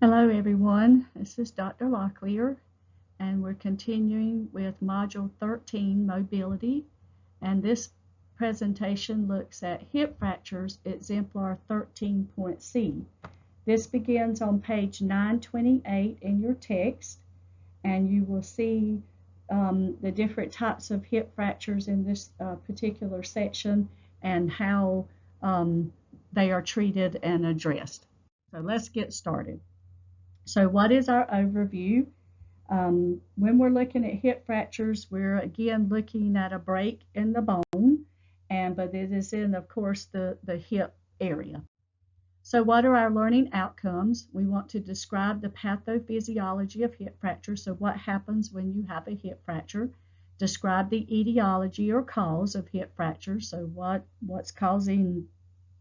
Hello, everyone. This is Dr. Locklear, and we're continuing with Module 13, Mobility. And this presentation looks at hip fractures, Exemplar 13.C. This begins on page 928 in your text, and you will see the different types of hip fractures in this particular section and how they are treated and addressed. So let's get started. So what is our overview? When we're looking at hip fractures, we're again looking at a break in the bone, but it is in, of course, the hip area. So what are our learning outcomes? We want to describe the pathophysiology of hip fracture. So what happens when you have a hip fracture? Describe the etiology or cause of hip fracture. So what's causing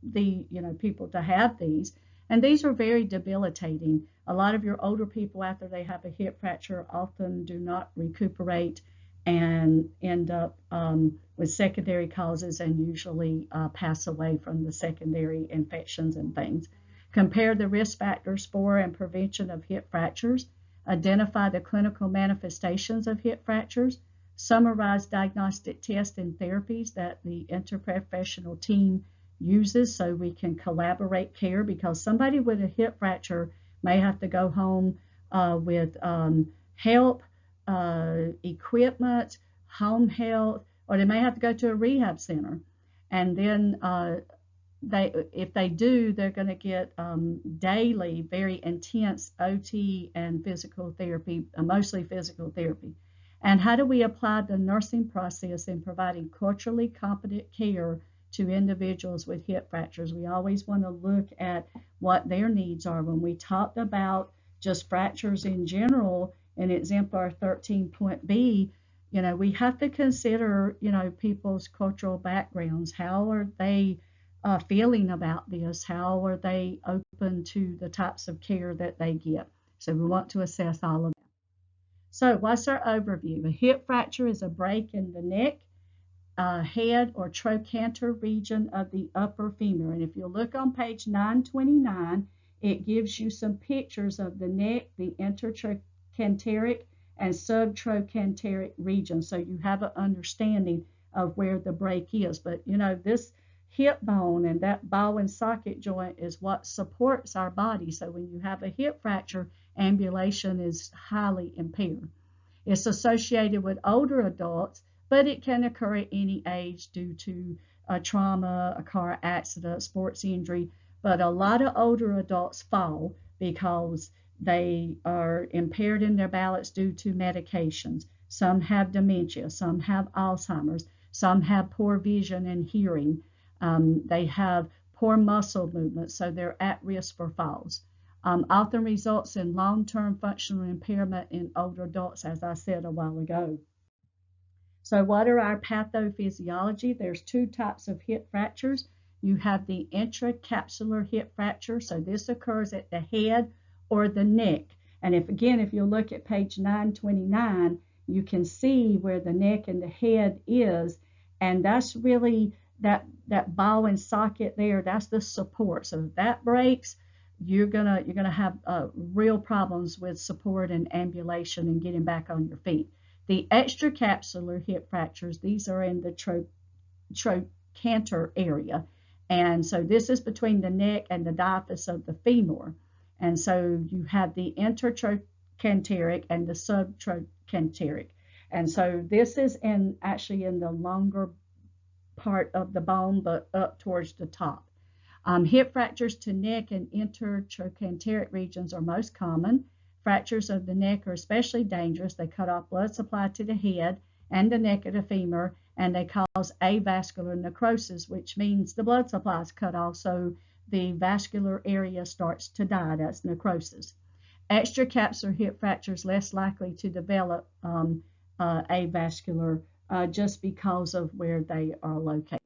the people to have these, and these are very debilitating. A lot of your older people, after they have a hip fracture, often do not recuperate and end up with secondary causes and usually pass away from the secondary infections and things. Compare the risk factors for and prevention of hip fractures. Identify the clinical manifestations of hip fractures. Summarize diagnostic tests and therapies that the interprofessional team uses so we can collaborate care, because somebody with a hip fracture may have to go home with help, equipment, home health, or they may have to go to a rehab center. And then if they do, they're going to get daily, very intense OT and physical therapy, mostly physical therapy. And how do we apply the nursing process in providing culturally competent care to individuals with hip fractures? We always want to look at what their needs are. When we talked about just fractures in general in Exemplar 13.B, we have to consider, people's cultural backgrounds. How are they feeling about this? How are they open to the types of care that they get? So we want to assess all of that. So what's our overview? A hip fracture is a break in the neck, head, or trochanter region of the upper femur. And if you look on page 929, it gives you some pictures of the neck, the intertrochanteric and subtrochanteric region, so you have an understanding of where the break is. But this hip bone and that ball and socket joint is what supports our body. So when you have a hip fracture, ambulation is highly impaired. It's associated with older adults, but it can occur at any age due to a trauma, a car accident, sports injury. But a lot of older adults fall because they are impaired in their balance due to medications. Some have dementia, some have Alzheimer's, some have poor vision and hearing. They have poor muscle movement, so they're at risk for falls. Often results in long-term functional impairment in older adults, as I said a while ago. So what are our pathophysiology? There's two types of hip fractures. You have the intracapsular hip fracture. So this occurs at the head or the neck. And if you look at page 929, you can see where the neck and the head is. And that's really that ball and socket there. That's the support. So if that breaks, you're gonna have real problems with support and ambulation and getting back on your feet. The extracapsular hip fractures, these are in the trochanter area. And so this is between the neck and the diaphysis of the femur. And so you have the intertrochanteric and the subtrochanteric. And so this is actually in the longer part of the bone, but up towards the top. Hip fractures to neck and intertrochanteric regions are most common. Fractures of the neck are especially dangerous. They cut off blood supply to the head and the neck of the femur, and they cause avascular necrosis, which means the blood supply is cut off, so the vascular area starts to die. That's necrosis. Extracapsular hip fractures less likely to develop avascular just because of where they are located.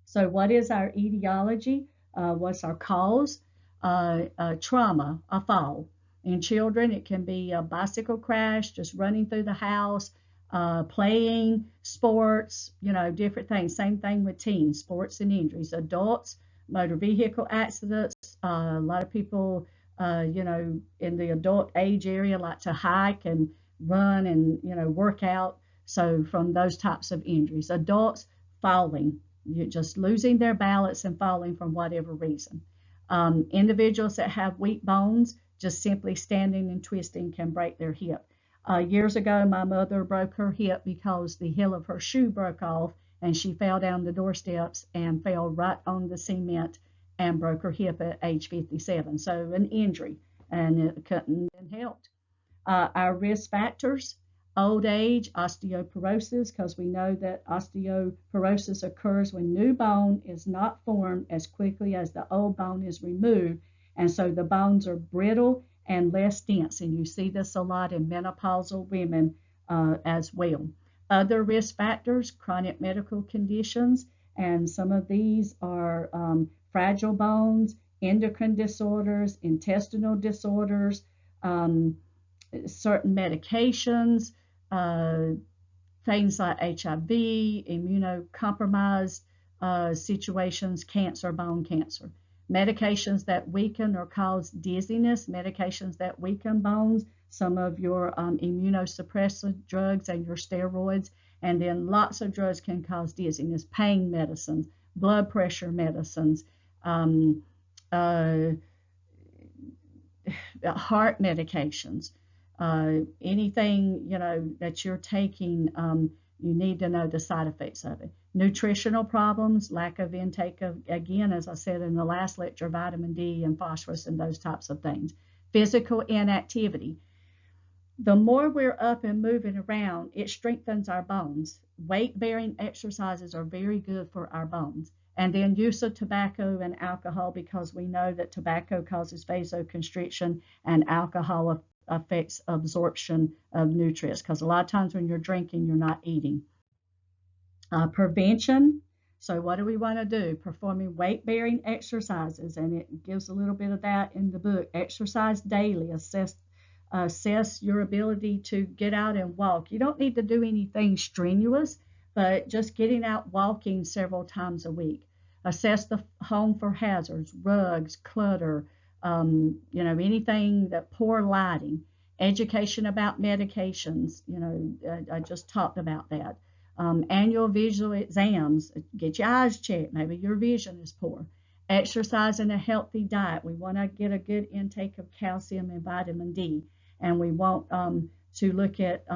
So what is our etiology? What's our cause? Trauma, a fall. In children, it can be a bicycle crash, just running through the house, playing, sports, different things. Same thing with teens, sports and injuries. Adults, motor vehicle accidents. A lot of people you know, in the adult age area, like to hike and run and, you know, work out. So from those types of injuries, adults falling, you're just losing their balance and falling from whatever reason. Individuals that have weak bones, just simply standing and twisting can break their hip. Years ago, my mother broke her hip because the heel of her shoe broke off and she fell down the doorsteps and fell right on the cement and broke her hip at age 57. So an injury, and it couldn't have been helped. Our risk factors: old age, osteoporosis, because we know that osteoporosis occurs when new bone is not formed as quickly as the old bone is removed. And so the bones are brittle and less dense. And you see this a lot in menopausal women as well. Other risk factors: chronic medical conditions, and some of these are fragile bones, endocrine disorders, intestinal disorders, certain medications, uh, things like HIV, immunocompromised situations, cancer, bone cancer. Medications that weaken or cause dizziness, medications that weaken bones, some of your immunosuppressive drugs and your steroids, and then lots of drugs can cause dizziness, pain medicines, blood pressure medicines, um, uh, heart medications, anything that you're taking, you need to know the side effects of it. Nutritional problems, lack of intake of, again, as I said in the last lecture, vitamin D and phosphorus and those types of things. Physical inactivity. The more we're up and moving around, it strengthens our bones. Weight-bearing exercises are very good for our bones. And then use of tobacco and alcohol, because we know that tobacco causes vasoconstriction and alcohol affects absorption of nutrients, because a lot of times when you're drinking, you're not eating. Prevention. So what do we want to do? Performing weight-bearing exercises, and it gives a little bit of that in the book. Exercise daily. Assess your ability to get out and walk. You don't need to do anything strenuous, but just getting out walking several times a week. Assess the home for hazards, rugs, clutter, anything that poor lighting. Education about medications. I just talked about that. Annual visual exams. Get your eyes checked. Maybe your vision is poor. Exercise and a healthy diet. We want to get a good intake of calcium and vitamin D. And we want to look at,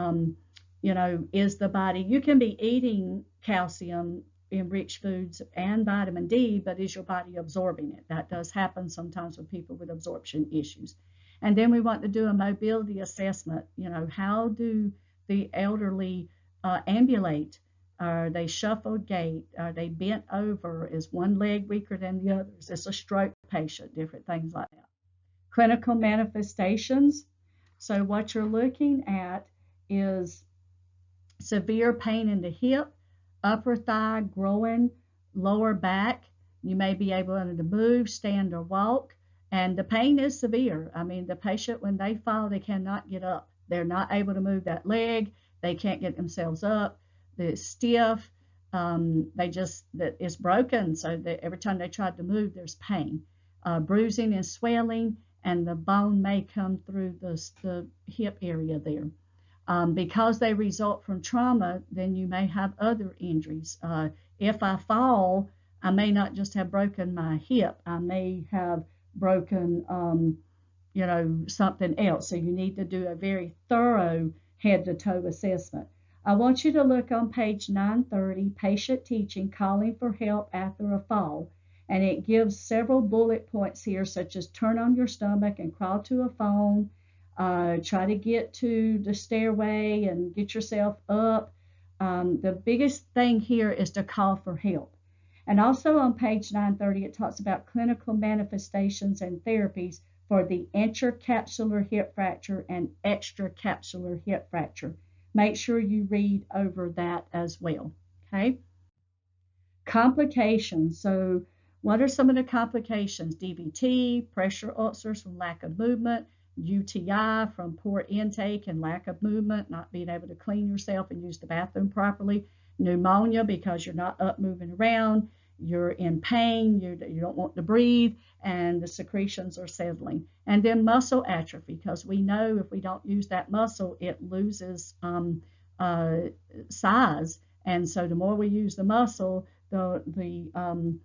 is the body, you can be eating calcium enriched foods and vitamin D, but is your body absorbing it? That does happen sometimes with people with absorption issues. And then we want to do a mobility assessment. How do the elderly ambulate? Are they shuffled gait? Are they bent over? Is one leg weaker than the other? Is this a stroke patient? Different things like that. Clinical manifestations. So what you're looking at is severe pain in the hip, upper thigh, groin, lower back. You may be able to move, stand, or walk. And the pain is severe. I mean, the patient, when they fall, they cannot get up. They're not able to move that leg. They can't get themselves up. They're stiff. It's broken. So every time they try to move, there's pain. Bruising and swelling, and the bone may come through the hip area there. Because they result from trauma, then you may have other injuries. If I fall, I may not just have broken my hip. I may have broken, something else. So you need to do a very thorough head-to-toe assessment. I want you to look on page 930, Patient Teaching, Calling for Help After a Fall. And it gives several bullet points here, such as turn on your stomach and crawl to a phone, try to get to the stairway and get yourself up. The biggest thing here is to call for help. And also on page 930, it talks about clinical manifestations and therapies for the intracapsular hip fracture and extracapsular hip fracture. Make sure you read over that as well. Okay. Complications. So what are some of the complications? DVT, pressure ulcers from lack of movement, UTI from poor intake and lack of movement, not being able to clean yourself and use the bathroom properly, pneumonia because you're not up moving around, you're in pain, you don't want to breathe, and the secretions are settling. And then muscle atrophy, because we know if we don't use that muscle, it loses uh, size. And so the more we use the muscle, the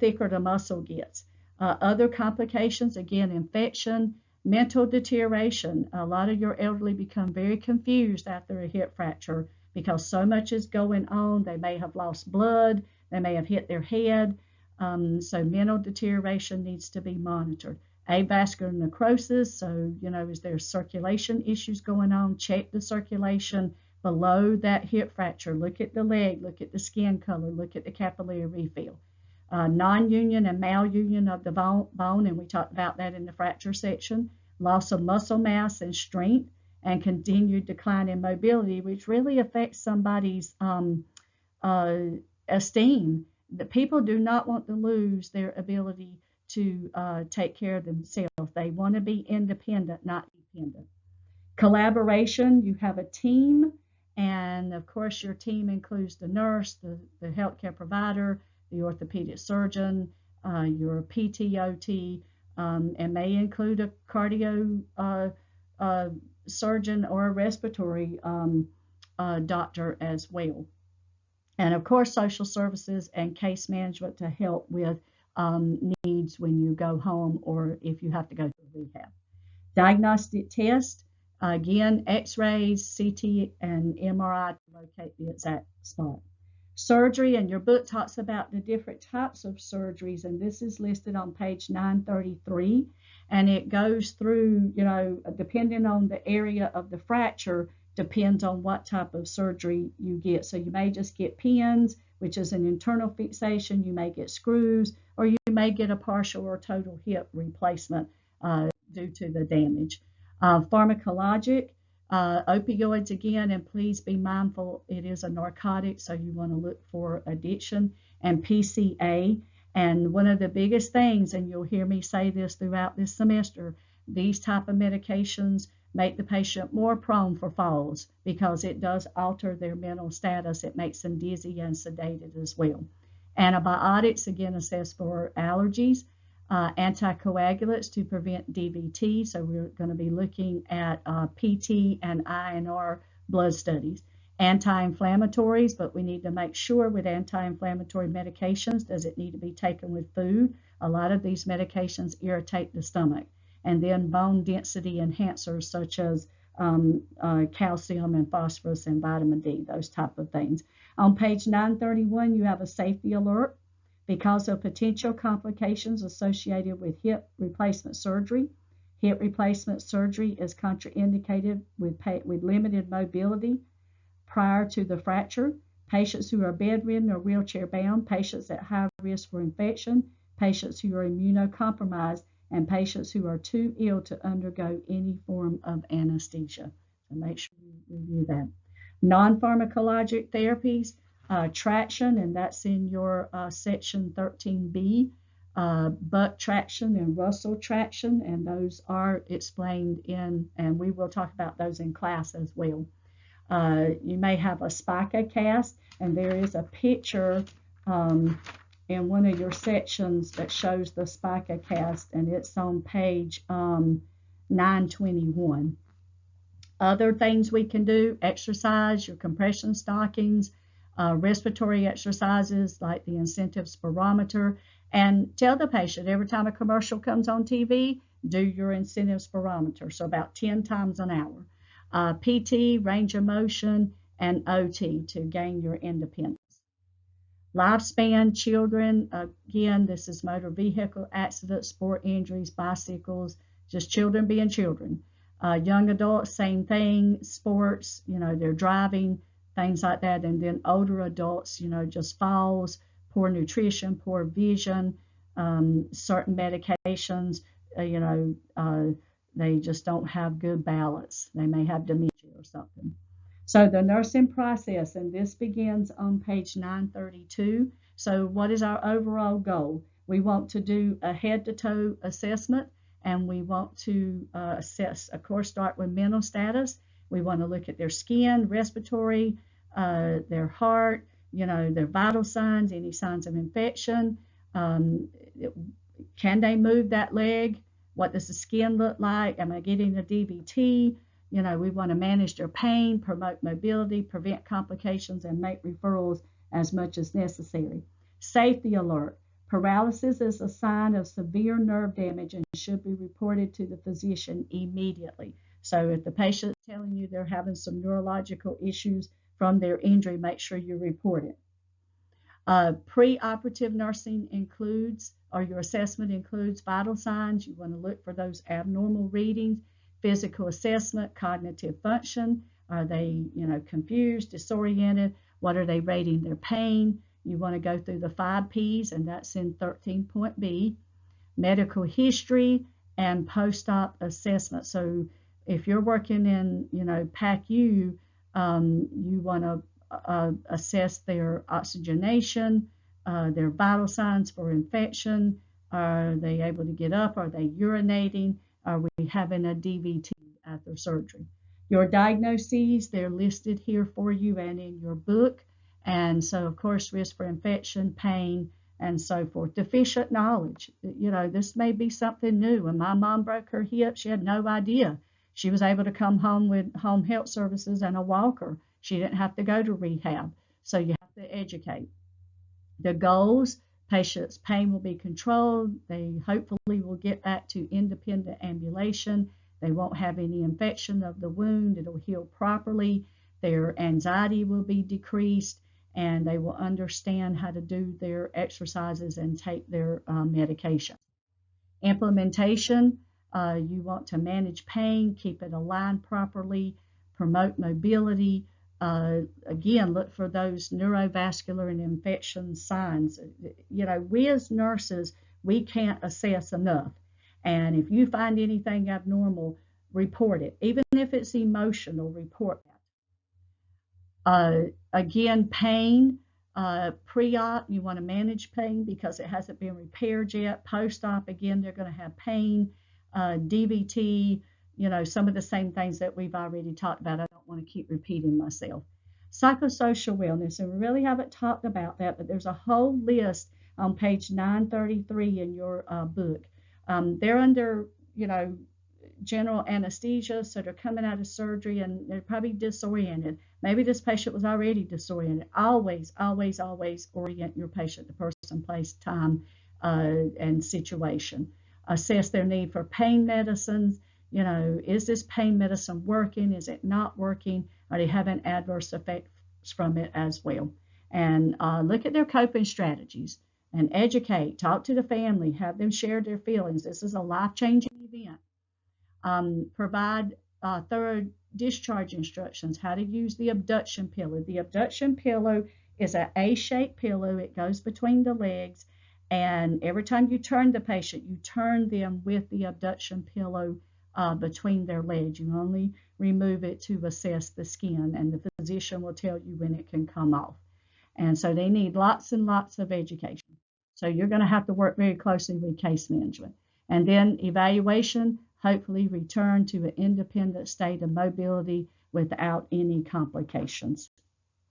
thicker the muscle gets. Other complications, again, infection, mental deterioration. A lot of your elderly become very confused after a hip fracture because so much is going on. They may have lost blood, they may have hit their head. So mental deterioration needs to be monitored. Avascular necrosis, so is there circulation issues going on? Check the circulation below that hip fracture. Look at the leg, look at the skin color, look at the capillary refill. Non-union and malunion of the bone, and we talked about that in the fracture section. Loss of muscle mass and strength, and continued decline in mobility, which really affects somebody's esteem. The people do not want to lose their ability to take care of themselves. They want to be independent, not dependent. Collaboration, you have a team, and of course your team includes the nurse, the healthcare provider, the orthopedic surgeon, your PTOT, and may include a cardio surgeon or a respiratory doctor as well. And of course, social services and case management to help with needs when you go home or if you have to go to rehab. Diagnostic test, again, x-rays, CT, and MRI to locate the exact spot. Surgery, and your book talks about the different types of surgeries, and this is listed on page 933, and it goes through, depending on the area of the fracture, depends on what type of surgery you get. So you may just get pins, which is an internal fixation, you may get screws, or you may get a partial or total hip replacement due to the damage. Pharmacologic, opioids again, and please be mindful, it is a narcotic, so you want to look for addiction. And PCA, and one of the biggest things, and you'll hear me say this throughout this semester, these type of medications make the patient more prone for falls because it does alter their mental status. It makes them dizzy and sedated as well. Antibiotics, again, assess for allergies. Anticoagulants to prevent DVT, so we're going to be looking at PT and INR blood studies. Anti-inflammatories, but we need to make sure with anti-inflammatory medications, does it need to be taken with food? A lot of these medications irritate the stomach. And then bone density enhancers such as calcium and phosphorus and vitamin D, those type of things. On page 931, you have a safety alert. Because of potential complications associated with hip replacement surgery. Hip replacement surgery is contraindicated with limited mobility prior to the fracture. Patients who are bedridden or wheelchair bound, patients at high risk for infection, patients who are immunocompromised, and patients who are too ill to undergo any form of anesthesia. So make sure you review that. Non-pharmacologic therapies, traction, and that's in your section 13B, butt traction and Russell traction, and those are explained in, and we will talk about those in class as well. You may have a spica cast, and there is a picture in one of your sections that shows the spica cast, and it's on page 921. Other things we can do, exercise, your compression stockings, respiratory exercises like the incentive spirometer, and tell the patient every time a commercial comes on TV, do your incentive spirometer, so about 10 times an hour. PT, range of motion, and OT to gain your independence. Lifespan, children, again, this is motor vehicle accidents, sport injuries, bicycles, just children being children. Young adults, same thing, sports, they're driving, things like that. And then older adults, just falls, poor nutrition, poor vision, certain medications, they just don't have good balance. They may have dementia or something. So the nursing process, and this begins on page 932. So what is our overall goal? We want to do a head-to-toe assessment, and we want to assess, of course, start with mental status. We want to look at their skin, respiratory, their heart, their vital signs, any signs of infection. Um, can they move that leg? What does the skin look like? Am I getting a DVT? We want to manage their pain, promote mobility, prevent complications, and make referrals as much as necessary. Safety alert. Paralysis is a sign of severe nerve damage and should be reported to the physician immediately. So if the patient's telling you they're having some neurological issues from their injury, make sure you report it. Pre-operative nursing includes, or your assessment includes vital signs. You want to look for those abnormal readings, physical assessment, cognitive function. Are they, confused, disoriented? What are they rating their pain? You want to go through the 5 Ps, and that's in 13.B. Medical history and post-op assessment. So if you're working in, PACU, you want to assess their oxygenation, their vital signs for infection. Are they able to get up? Are they urinating? Are we having a DVT after surgery? Your diagnoses, they're listed here for you and in your book. And so, of course, risk for infection, pain, and so forth. Deficient knowledge. This may be something new. When my mom broke her hip, she had no idea. She was able to come home with home health services and a walker. She didn't have to go to rehab. So you have to educate. The goals, patient's pain will be controlled. They hopefully will get back to independent ambulation. They won't have any infection of the wound. It'll heal properly. Their anxiety will be decreased, and they will understand how to do their exercises and take their medication. Implementation, you want to manage pain, keep it aligned properly, promote mobility. Again, look for those neurovascular and infection signs. We as nurses, we can't assess enough. And if you find anything abnormal, report it. Even if it's emotional, report that. Again, pain. Pre-op, you want to manage pain because it hasn't been repaired yet. Post-op, again, they're going to have pain. DVT, some of the same things that we've already talked about. I don't want to keep repeating myself. Psychosocial wellness, and we really haven't talked about that, but there's a whole list on page 933 in your book. They're under, general anesthesia, so they're coming out of surgery and they're probably disoriented. Maybe this patient was already disoriented. Always, always, always orient your patient to person, place, time, and situation. Assess their need for pain medicines. Is this pain medicine working? Is it not working? Are they having adverse effects from it as well? And look at their coping strategies and educate, talk to the family, have them share their feelings. This is a life-changing event. Provide thorough discharge instructions, how to use the abduction pillow. The abduction pillow is an A-shaped pillow. It goes between the legs, and every time you turn the patient, you turn them with the abduction pillow between their legs. You only remove it to assess the skin, and the physician will tell you when it can come off. And so they need lots and lots of education. So you're going to have to work very closely with case management. And then evaluation, hopefully return to an independent state of mobility without any complications.